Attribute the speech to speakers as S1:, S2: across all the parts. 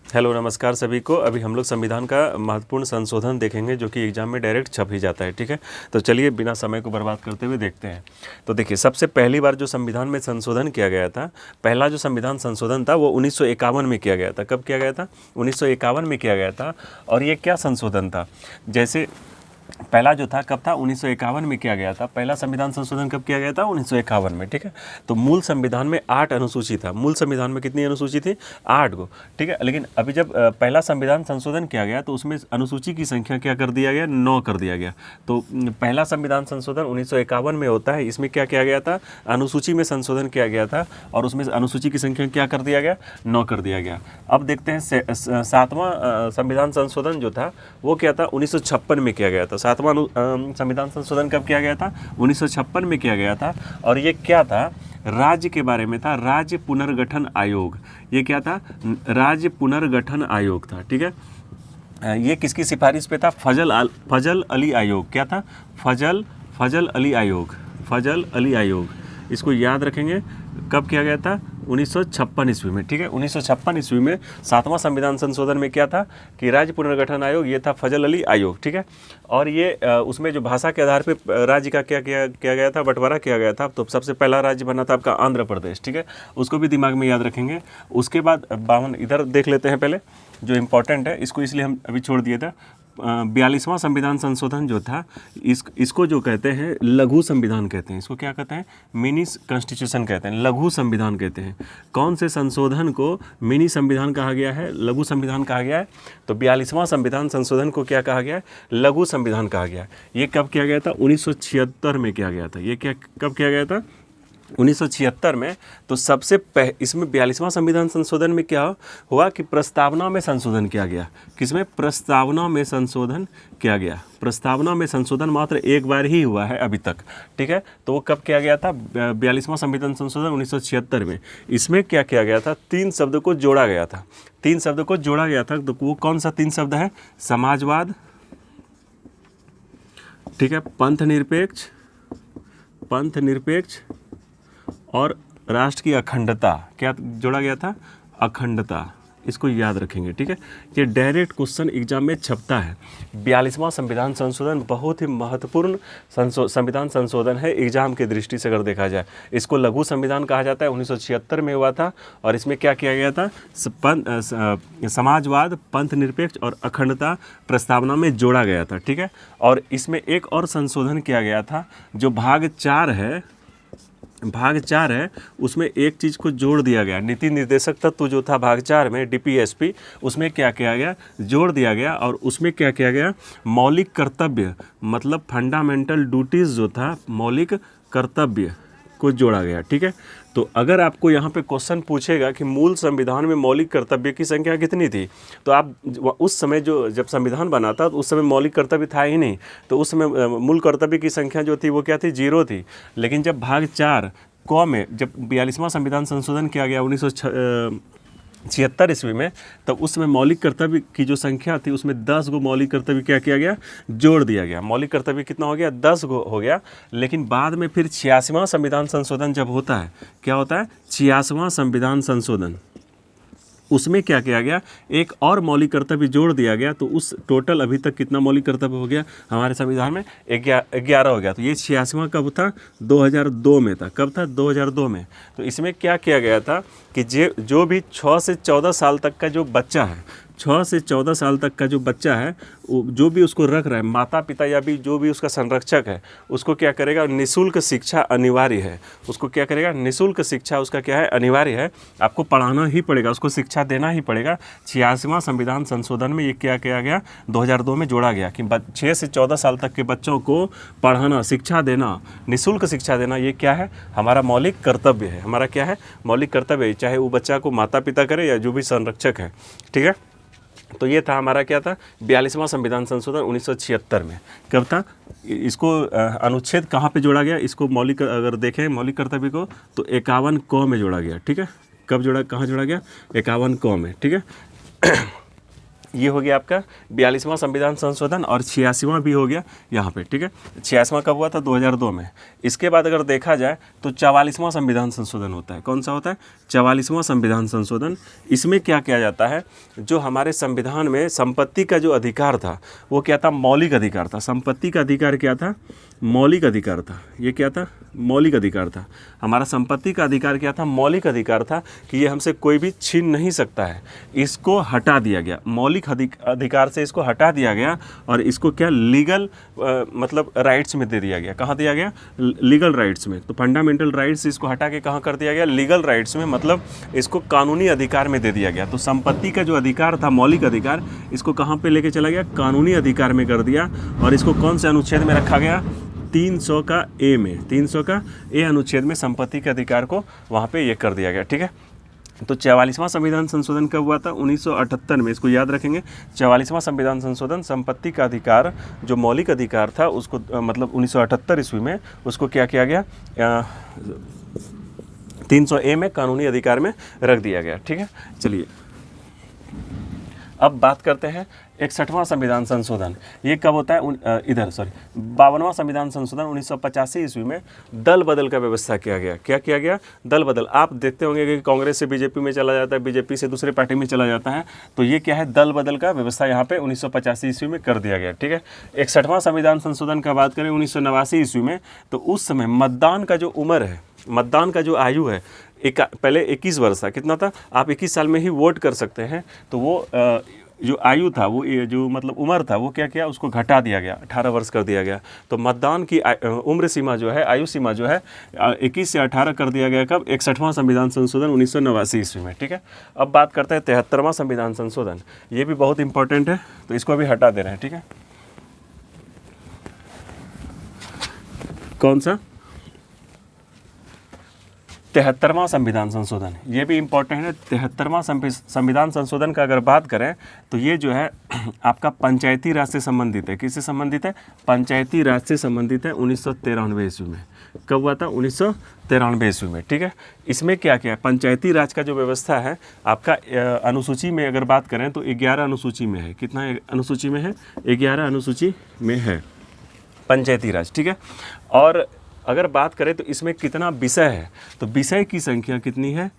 S1: Hello नमस्कार सभी को। अभी हम लोग संविधान का महत्वपूर्ण संशोधन देखेंगे जो कि एग्जाम में डायरेक्ट छप ही जाता है। ठीक है, तो चलिए बिना समय को बर्बाद करते हुए देखते हैं। तो देखिए, सबसे पहली बार जो संविधान में संशोधन किया गया था, पहला जो संविधान संशोधन था वो 1951 में किया गया था। कब किया गया था? 1951 में किया गया था। और ये क्या संशोधन था? जैसे पहला जो था कब था? 1951 में किया गया था। पहला संविधान संशोधन कब किया गया था? 1951 में। ठीक है, तो मूल संविधान में 8 अनुसूची था। मूल संविधान में कितनी अनुसूची थी? 8 गो। ठीक है, लेकिन अभी जब पहला संविधान संशोधन किया गया तो उसमें अनुसूची की संख्या क्या कर दिया गया? 9 कर दिया गया। तो पहला संविधान संशोधन 1951 में होता है। इसमें क्या किया गया था? अनुसूची में संशोधन किया गया था और उसमें अनुसूची की संख्या क्या कर दिया गया? 9 कर दिया गया। अब देखते हैं सातवां संविधान संशोधन जो था वो क्या था? 1956 में किया गया था। सातवां संविधान संशोधन कब किया गया था? 1956 में किया गया था। और ये क्या था? राज्य के बारे में था, राज्य पुनर्गठन आयोग। ये क्या था? राज्य पुनर्गठन आयोग था। ठीक है, ये किसकी सिफारिश पे था? फजल अली आयोग। क्या था? फजल अली आयोग। फजल अली आयोग, इसको याद रखेंगे। कब किया गया था? 1956 ईस्वी में। ठीक है, 1956 ईस्वी में सातवां संविधान संशोधन में क्या था कि राज्य पुनर्गठन आयोग, ये था फजल अली आयोग। ठीक है, और ये उसमें जो भाषा के आधार पे राज्य का क्या किया गया था? बंटवारा किया गया था। तो सबसे पहला राज्य बना था आपका आंध्र प्रदेश। ठीक है, उसको भी दिमाग में याद रखेंगे। उसके बाद 52 इधर देख लेते हैं पहले, जो इम्पोर्टेंट है इसको, इसलिए हम अभी छोड़ दिए था। 42वां संविधान संशोधन जो था, इसको जो कहते हैं लघु संविधान कहते हैं। इसको क्या कहते हैं? मिनी कॉन्स्टिट्यूशन कहते हैं, लघु संविधान कहते हैं। कौन से संशोधन को मिनी संविधान कहा गया है, लघु संविधान कहा गया है? तो 42वां संविधान संशोधन को क्या कहा गया है? लघु संविधान कहा गया है। ये कब किया गया था? 1976 में किया गया था। ये क्या कब किया गया था? 1976 में। तो इसमें 42वां संविधान संशोधन में क्या हुआ कि प्रस्तावना में संशोधन किया गया। किसमें? प्रस्तावना में संशोधन किया गया। प्रस्तावना में संशोधन मात्र एक बार ही हुआ है अभी तक। ठीक है, तो वो कब किया गया था? 42वां संविधान संशोधन 1976 में। इसमें क्या किया गया था? 3 शब्द को जोड़ा गया था। 3 शब्द को जोड़ा गया था। तो वो कौन सा 3 शब्द है? समाजवाद, ठीक है, पंथ निरपेक्ष और राष्ट्र की अखंडता। क्या जोड़ा गया था? अखंडता। इसको याद रखेंगे। ठीक है, ये डायरेक्ट क्वेश्चन एग्जाम में छपता है। 42वां संविधान संशोधन बहुत ही महत्वपूर्ण संविधान संशोधन है एग्जाम की दृष्टि से अगर देखा जाए। इसको लघु संविधान कहा जाता है। 1976 में हुआ था। और इसमें क्या किया गया था? समाजवाद, पंथ निरपेक्ष और अखंडता प्रस्तावना में जोड़ा गया था। ठीक है, और इसमें एक और संशोधन किया गया था, जो भाग 4 है, उसमें एक चीज़ को जोड़ दिया गया। नीति निर्देशक तत्व जो था भाग 4 में, DPSP, उसमें क्या किया गया? जोड़ दिया गया। और उसमें क्या किया गया? मौलिक कर्तव्य, मतलब फंडामेंटल ड्यूटीज़ जो था, मौलिक कर्तव्य को जोड़ा गया। ठीक है, तो अगर आपको यहाँ पे क्वेश्चन पूछेगा कि मूल संविधान में मौलिक कर्तव्य की संख्या कितनी थी, तो आप उस समय जब संविधान बना था तो उस समय मौलिक कर्तव्य था ही नहीं। तो उस समय मूल कर्तव्य की संख्या जो थी वो क्या थी? 0 थी। लेकिन जब भाग 4 क में जब 42वां संविधान संशोधन किया गया 1976 ईस्वी में, तब उस समय मौलिक कर्तव्य की जो संख्या थी उसमें 10 गो मौलिक कर्तव्य क्या किया गया? जोड़ दिया गया। मौलिक कर्तव्य कितना हो गया? 10 गो हो गया। लेकिन बाद में फिर 86वां संविधान संशोधन जब होता है, क्या होता है? 86वां संविधान संशोधन, उसमें क्या किया गया? एक और मौलिक कर्तव्य जोड़ दिया गया। तो उस टोटल अभी तक कितना मौलिक कर्तव्य हो गया हमारे संविधान में? 11 हो गया। तो ये 86वां कब था? 2002 में था। कब था? 2002 में। तो इसमें क्या किया गया था कि जो भी 6 से 14 साल तक का जो बच्चा है, 6 से 14 साल तक का जो बच्चा है, जो भी उसको रख रहा है, माता पिता या भी जो भी उसका संरक्षक है, उसको क्या करेगा? निःशुल्क शिक्षा अनिवार्य है। उसको क्या करेगा? निःशुल्क शिक्षा उसका क्या है? अनिवार्य है। आपको पढ़ाना ही पड़ेगा, उसको शिक्षा देना ही पड़ेगा। 86वां संविधान संशोधन में ये क्या किया गया? 2002 में जोड़ा गया कि 6 से 14 साल तक के बच्चों को पढ़ाना, शिक्षा देना, निःशुल्क शिक्षा देना, ये क्या है? हमारा मौलिक कर्तव्य है। हमारा क्या है? मौलिक कर्तव्य है, चाहे वो बच्चा को माता पिता करे या जो भी संरक्षक है। ठीक है, तो ये था हमारा क्या था? 42वां संविधान संशोधन 1976 में। कब था? इसको अनुच्छेद कहाँ पे जोड़ा गया? इसको मौलिक, अगर देखें मौलिक कर्तव्य को, तो 51 क में जोड़ा गया। ठीक है, कब जोड़ा, कहाँ जोड़ा गया? 51 क में। ठीक है, ये हो गया आपका 42वां संविधान संशोधन और 86वां भी हो गया यहाँ पे, ठीक है। 86वां कब हुआ था? 2002 में। इसके बाद अगर देखा जाए तो 44वां संविधान संशोधन होता है। कौन सा होता है? 44वां संविधान संशोधन। इसमें क्या किया जाता है, जो हमारे संविधान में संपत्ति का जो अधिकार था वो क्या था? मौलिक अधिकार था। संपत्ति का अधिकार क्या था? मौलिक अधिकार था। ये क्या था? मौलिक अधिकार था। हमारा संपत्ति का अधिकार क्या था? मौलिक अधिकार था कि ये हमसे कोई भी छीन नहीं सकता है। इसको हटा दिया गया, मौलिक अधिकार से इसको हटा दिया गया और इसको क्या? लीगल मतलब राइट्स में दे दिया गया। कहाँ दिया गया? लीगल राइट्स में। तो फंडामेंटल राइट्स इसको हटा के कहाँ कर दिया गया? लीगल राइट्स में, मतलब इसको कानूनी अधिकार में दे दिया गया। तो संपत्ति का जो अधिकार था, मौलिक अधिकार, इसको कहाँ पे लेके चला गया? कानूनी अधिकार में कर दिया। और इसको कौन से अनुच्छेद में रखा गया? 300 का ए में, 300 का ए अनुच्छेद में संपत्ति के अधिकार को वहाँ पे ये कर दिया गया, ठीक है। तो 44वां संविधान संशोधन कब हुआ था? 1978 में। इसको याद रखेंगे। 44वां संविधान संशोधन, संपत्ति का अधिकार जो मौलिक अधिकार था उसको मतलब 1978 ईस्वी में उसको क्या किया गया? 300 ए में कानूनी अधिकार में रख दिया गया, ठीक है। चलिए अब बात करते हैं 61वां संविधान संशोधन। ये कब होता है? 52वां संविधान संशोधन 1985 ईस्वी में दल बदल का व्यवस्था किया गया। क्या किया गया? दल बदल। आप देखते होंगे कि कांग्रेस से बीजेपी में चला जाता है, बीजेपी से दूसरे पार्टी में चला जाता है। तो ये क्या है? दल बदल का व्यवस्था यहाँ पे 1985 ईस्वी में कर दिया गया, ठीक है। 61वां संविधान संशोधन का बात करें 1989 ईस्वी में, तो उस समय मतदान का जो उम्र है, मतदान का जो आयु है, पहले 21 वर्ष था। कितना था? आप 21 साल में ही वोट कर सकते हैं। तो वो जो आयु था, वो जो मतलब उम्र था, वो क्या किया? उसको घटा दिया गया, 18 वर्ष कर दिया गया। तो मतदान की उम्र सीमा जो है, आयु सीमा जो है 21 से 18 कर दिया गया। कब? 61वां संविधान संशोधन 1989 ईस्वी में, ठीक है। अब बात करते हैं 73वां संविधान संशोधन। ये भी बहुत इंपॉर्टेंट है, तो इसको भी हटा दे रहे हैं, ठीक है। कौन सा? 73वां संविधान संशोधन, ये भी इम्पोर्टेंट है। 73वां संविधान संशोधन का अगर बात करें तो ये जो है आपका पंचायती राज से संबंधित है। किससे संबंधित है? पंचायती राज से संबंधित है। 1993 ईस्वी में। कब हुआ था? 1993 ईस्वी में, ठीक है। इसमें क्या क्या है? पंचायती राज का जो व्यवस्था है आपका अनुसूची में अगर बात करें तो 11 अनुसूची में है। कितना अनुसूची में है? 11 अनुसूची में है पंचायती राज, ठीक है। और अगर बात करें तो इसमें कितना विषय है, तो विषय की संख्या कितनी है?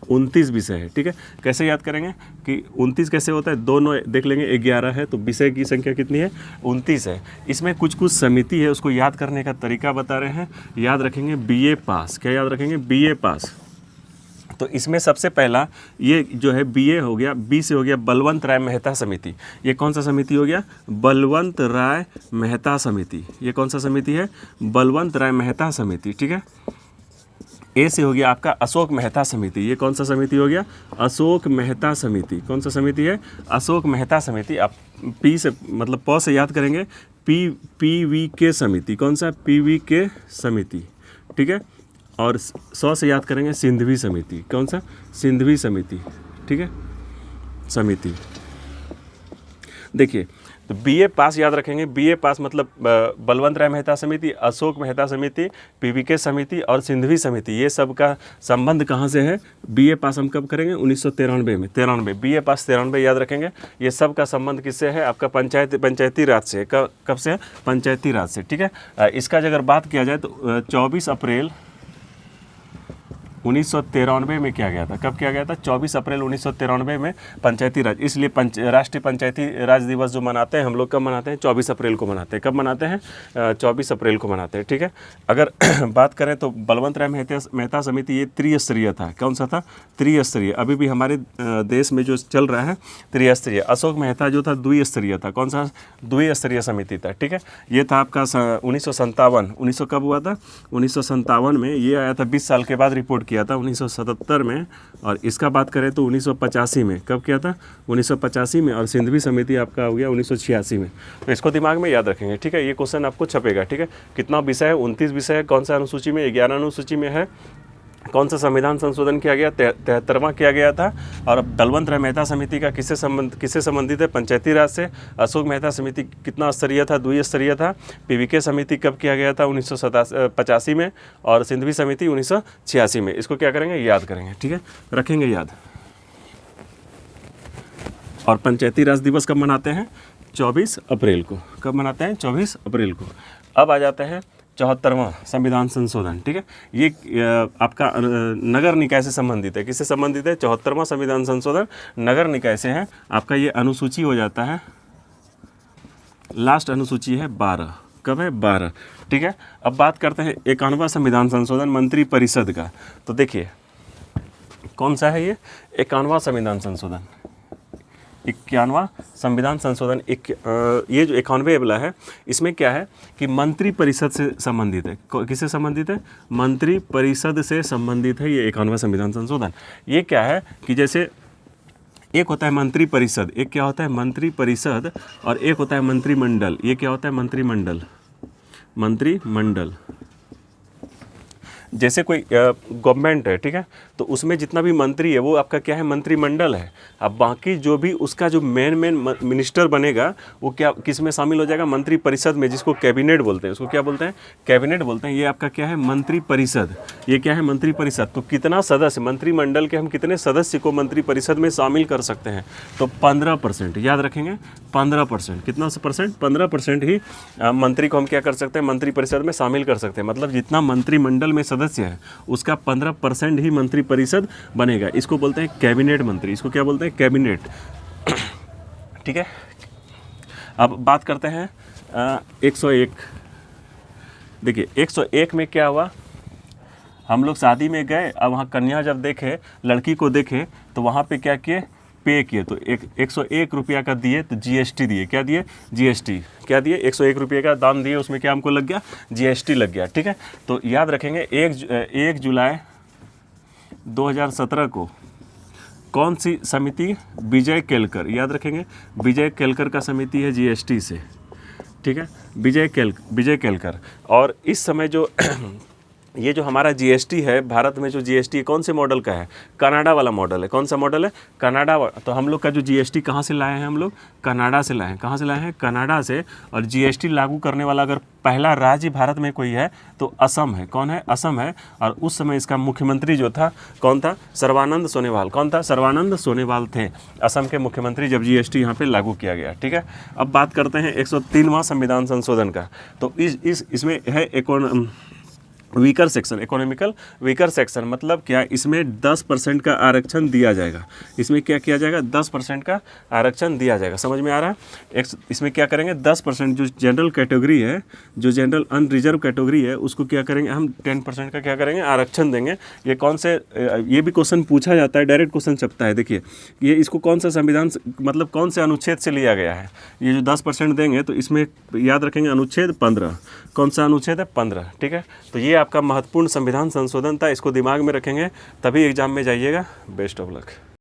S1: 29 विषय है, ठीक है। कैसे याद करेंगे कि 29 कैसे होता है? दोनों देख लेंगे, 11 है तो विषय की संख्या कितनी है? 29 है। इसमें कुछ कुछ समिति है, उसको याद करने का तरीका बता रहे हैं। याद रखेंगे बीए पास। क्या याद रखेंगे? बीए पास। तो इसमें सबसे पहला ये जो है बीए हो गया, बी से हो गया बलवंत राय मेहता समिति। ये कौन सा समिति हो गया? बलवंत राय मेहता समिति। ये कौन सा समिति है? बलवंत राय मेहता समिति, ठीक है। ए से हो गया आपका अशोक मेहता समिति। ये कौन सा समिति हो गया? अशोक मेहता समिति। कौन सा समिति है? अशोक मेहता समिति। आप पी से मतलब प से याद करेंगे, पी के समिति। कौन सा? पी के समिति, ठीक है। और 100 से याद करेंगे सिंधवी समिति। कौन सा? सिंधवी समिति, ठीक है, समिति। देखिए तो बीए पास याद रखेंगे। बीए पास मतलब बलवंत राय मेहता समिति, अशोक मेहता समिति, पीवीके समिति और सिंधवी समिति, ये सब का संबंध कहाँ से है? बीए पास हम कब करेंगे? 1993 में। 93 बीए पास 93 याद रखेंगे। ये सब का संबंध किससे है? आपका पंचायती राज से। कब से? पंचायती राज से, ठीक है। इसका अगर बात किया जाए तो 24 अप्रैल 1993 में किया गया था। कब किया गया था? 24 अप्रैल 1993 में पंचायती राज। इसलिए राष्ट्रीय पंचायती राज दिवस जो मनाते हैं हम लोग कब मनाते हैं? 24 अप्रैल को मनाते हैं। कब मनाते हैं? 24 अप्रैल को मनाते हैं, ठीक है। अगर बात करें तो बलवंत राय मेहता समिति ये त्रिस्तरीय था। कौन सा था? त्रिस्तरीय। अभी भी हमारे देश में जो चल रहा है त्रिस्तरीय। अशोक मेहता जो था द्विस्तरीय था। कौन सा? द्विस्तरीय समिति था, ठीक है। ये था आपका 1957। कब हुआ था? 1957 में। ये आया था 20 साल के बाद रिपोर्ट किया था 1977 में। और इसका बात करें तो 1985 में। कब किया था? 1985 में। और सिंधवी समिति आपका हो गया 1986 में। तो इसको दिमाग में याद रखेंगे, ठीक है। ये क्वेश्चन आपको छपेगा, ठीक है। कितना विषय है? 29 विषय है। कौन सा अनुसूची में? 11 अनुसूची में है। कौन सा संविधान संशोधन किया गया? 73वां किया गया था। और बलवंत राय मेहता समिति का किससे संबंधित है? पंचायती राज से। अशोक मेहता समिति कितना स्तरीय था? द्विस्तरीय था। पीवीके समिति कब किया गया था? 1985 में। और सिंधवी समिति 1986 में। इसको क्या करेंगे? याद करेंगे, ठीक है, रखेंगे याद। और पंचायती राज दिवस कब मनाते हैं? 24 अप्रैल को। कब मनाते हैं? 24 अप्रैल को। अब आ जाता है 74वां संविधान संशोधन, ठीक है। ये आपका नगर निकाय से संबंधित है। किससे संबंधित है? 74वां संविधान संशोधन नगर निकाय से है। आपका ये अनुसूची हो जाता है, लास्ट अनुसूची है 12। कब है? 12, ठीक है। अब बात करते हैं 51वां संविधान संशोधन मंत्री परिषद का। तो देखिए कौन सा है ये? 51वां संविधान संशोधन, 51वां संविधान संशोधन। ये जो 91 वाला है, इसमें क्या है कि मंत्री परिषद से संबंधित है। किससे संबंधित है? मंत्री परिषद से संबंधित है ये 51वां संविधान संशोधन। ये क्या है कि जैसे एक होता है मंत्री परिषद, एक क्या होता है? मंत्री परिषद, और एक होता है मंत्रिमंडल। ये क्या होता है? मंत्रिमंडल। मंत्रिमंडल जैसे कोई गवर्नमेंट है, ठीक है, तो उसमें जितना भी मंत्री है वो आपका क्या है? मंत्रिमंडल है। अब बाकी जो भी उसका जो मेन मिनिस्टर बनेगा वो क्या किस में शामिल हो जाएगा? मंत्री परिषद में, जिसको कैबिनेट बोलते हैं। उसको क्या बोलते हैं? कैबिनेट बोलते हैं। ये आपका क्या है? मंत्री परिषद। ये क्या है? मंत्री परिषद। तो कितना सदस्य, मंत्रिमंडल के हम कितने सदस्य को मंत्री परिषद में शामिल कर सकते हैं? तो 15%। याद रखेंगे 15%। कितना परसेंट? 15% ही मंत्री को हम क्या कर सकते हैं? मंत्री परिषद में शामिल कर सकते हैं। मतलब जितना मंत्रिमंडल में सदस्य है उसका 15% ही मंत्री परिषद बनेगा। इसको बोलते हैं कैबिनेट मंत्री। इसको क्या बोलते हैं? कैबिनेट, ठीक है। अब बात करते हैं 101। देखिए 101 में क्या हुआ? हम लोग शादी में गए, अब वहाँ कन्या जब देखे, लड़की को देखे, तो वहाँ पे क्या किए? पे किए। तो 101 रुपया का दिए, तो जीएसटी दिए। क्या दिए? जीएसटी। क्या दिए? 101 रुपये का दाम दिए, उसमें क्या हमको लग गया? जीएसटी लग गया, ठीक है। तो याद रखेंगे 1 जुलाई 2017 को कौन सी समिति? विजय केलकर। याद रखेंगे विजय केलकर का समिति है जीएसटी से, ठीक है। विजय केलकर। और इस समय जो ये जो हमारा जीएसटी है, भारत में जो जीएसटी कौन से मॉडल का है? कनाडा वाला मॉडल है। कौन सा मॉडल है? कनाडा। तो हम लोग का जो जीएसटी कहाँ से लाए हैं? हम लोग कनाडा से लाए हैं। कहाँ से लाए हैं? कनाडा से। और जीएसटी लागू करने वाला अगर पहला राज्य भारत में कोई है तो असम है। कौन है? असम है। और उस समय इसका मुख्यमंत्री जो था कौन था? सर्बानंद सोनोवाल। कौन था? सर्बानंद सोनोवाल थे असम के मुख्यमंत्री जब जीएसटी यहाँ पे लागू किया गया, ठीक है। अब बात करते हैं 103वां संविधान संशोधन का। तो इसमें है weaker section, economical weaker section. मतलब क्या? इसमें 10% का आरक्षण दिया जाएगा। इसमें क्या किया जाएगा? 10% का आरक्षण दिया जाएगा। समझ में आ रहा है? इसमें क्या करेंगे? 10% जो जनरल कैटेगरी है, जो जनरल अनरिजर्व कैटेगरी है, उसको क्या करेंगे हम? 10% का क्या करेंगे? आरक्षण देंगे। ये कौन से, ये भी क्वेश्चन पूछा जाता है, डायरेक्ट क्वेश्चन छपता है। देखिए ये इसको कौन सा संविधान, मतलब कौन से अनुच्छेद से लिया गया है? ये जो 10% देंगे तो इसमें याद रखेंगे अनुच्छेद 15। कौन सा अनुच्छेद है? 15, ठीक है। तो ये आपका महत्वपूर्ण संविधान संशोधन था। इसको दिमाग में रखेंगे तभी एग्जाम में जाइएगा। Best of luck.